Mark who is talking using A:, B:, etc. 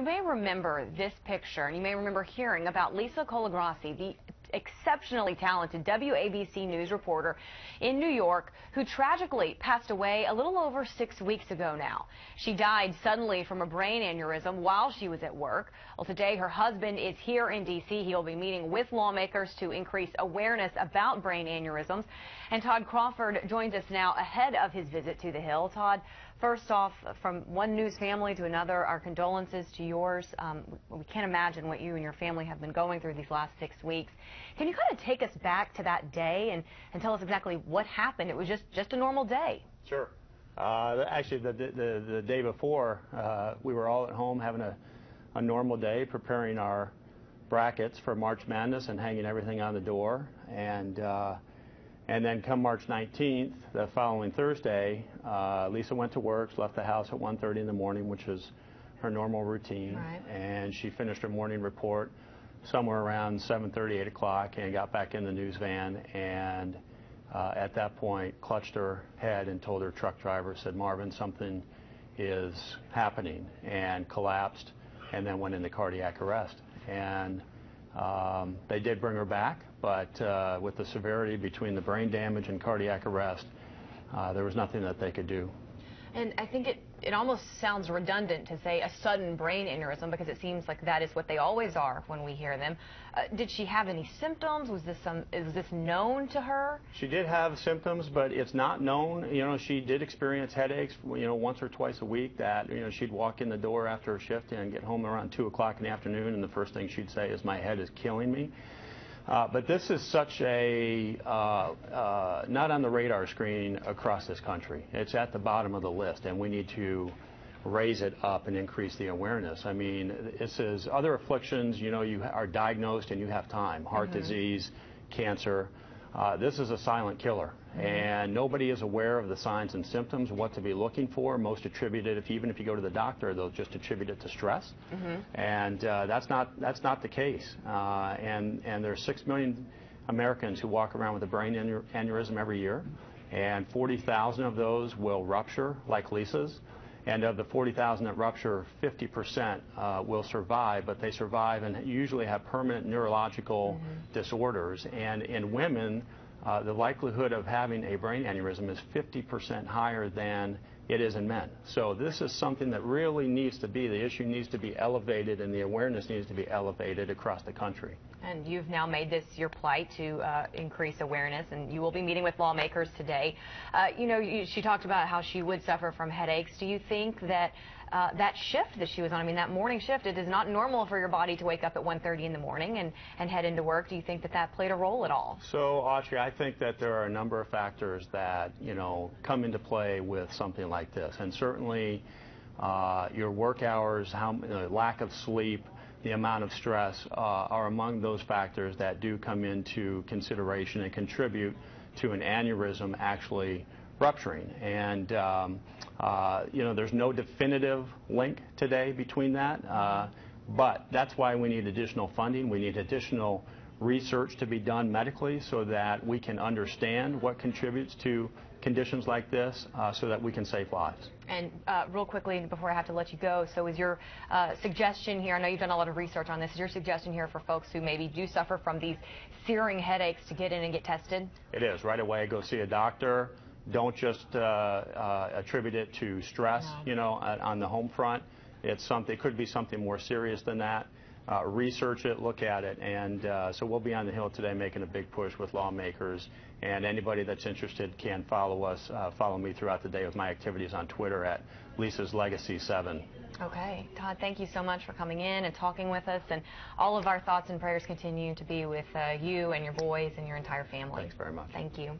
A: may remember this picture, and you may remember hearing about Lisa Colagrossi, the exceptionally talented WABC news reporter in New York, who tragically passed away a little over 6 weeks ago now. She died suddenly from a brain aneurysm while she was at work. Well, today her husband is here in D.C. He'll be meeting with lawmakers to increase awareness about brain aneurysms. And Todd Crawford joins us now ahead of his visit to the Hill. Todd, first off, from one news family to another, our condolences to yours. We can't imagine what you and your family have been going through these last 6 weeks. Can you kind of take us back to that day and tell us exactly what happened? It was just a normal day.
B: Sure. Actually, the day before, we were all at home having a normal day, preparing our brackets for March Madness and hanging everything on the door. And then come March 19th, the following Thursday, Lisa went to work, left the house at 1:30 in the morning, which is her normal routine.
A: Right.
B: And she finished her morning report somewhere around 7:30, 8 o'clock, and got back in the news van, and at that point clutched her head and told her truck driver, said, "Marvin, something is happening," and collapsed and then went into cardiac arrest. And they did bring her back, but with the severity between the brain damage and cardiac arrest, there was nothing that they could do.
A: And I think it almost sounds redundant to say a sudden brain aneurysm, because it seems like that is what they always are when we hear them. Did she have any symptoms? Was this known to her?
B: She did have symptoms, but it's not known. You know, she did experience headaches, once or twice a week that, she'd walk in the door after her shift and get home around 2 o'clock in the afternoon, and the first thing she'd say is, "My head is killing me." But this is such a not on the radar screen across this country. It's at the bottom of the list, and we need to raise it up and increase the awareness. I mean, this is other afflictions, you are diagnosed and you have time. Heart disease, cancer. This is a silent killer, and nobody is aware of the signs and symptoms, what to be looking for. Most attribute it, even if you go to the doctor, they'll just attribute it to stress, and that's not the case. And there's 6 million Americans who walk around with a brain aneurysm every year, and 40,000 of those will rupture, like Lisa's. And of the 40,000 that rupture, 50% will survive, but they survive and usually have permanent neurological disorders. And in women, the likelihood of having a brain aneurysm is 50% higher than it is in men. So this is something that really needs to be, the issue needs to be elevated, and the awareness needs to be elevated across the country.
A: And you've now made this your plight to increase awareness, and you will be meeting with lawmakers today. She talked about how she would suffer from headaches. Do you think that that shift that she was on, that morning shift, it is not normal for your body to wake up at 1:30 in the morning and head into work. Do you think that that played a role at all?
B: So, Audrey, I think that there are a number of factors that, come into play with something like this. And certainly your work hours, lack of sleep, the amount of stress are among those factors that do come into consideration and contribute to an aneurysm actually rupturing. And there's no definitive link today between that, but that's why we need additional funding. We need additional research to be done medically so that we can understand what contributes to conditions like this, so that we can save lives.
A: And real quickly before I have to let you go, so is your suggestion here, I know you've done a lot of research on this, is your suggestion here for folks who maybe do suffer from these searing headaches to get in and get tested?
B: It is. Right away, go see a doctor. Don't just attribute it to stress, on the home front. It could be something more serious than that. Research it, look at it, and so we'll be on the Hill today making a big push with lawmakers, and anybody that's interested can follow me throughout the day with my activities on Twitter at Lisa's Legacy 7.
A: Okay, Todd, thank you so much for coming in and talking with us, and all of our thoughts and prayers continue to be with you and your boys and your entire family.
B: Thanks very much.
A: Thank you.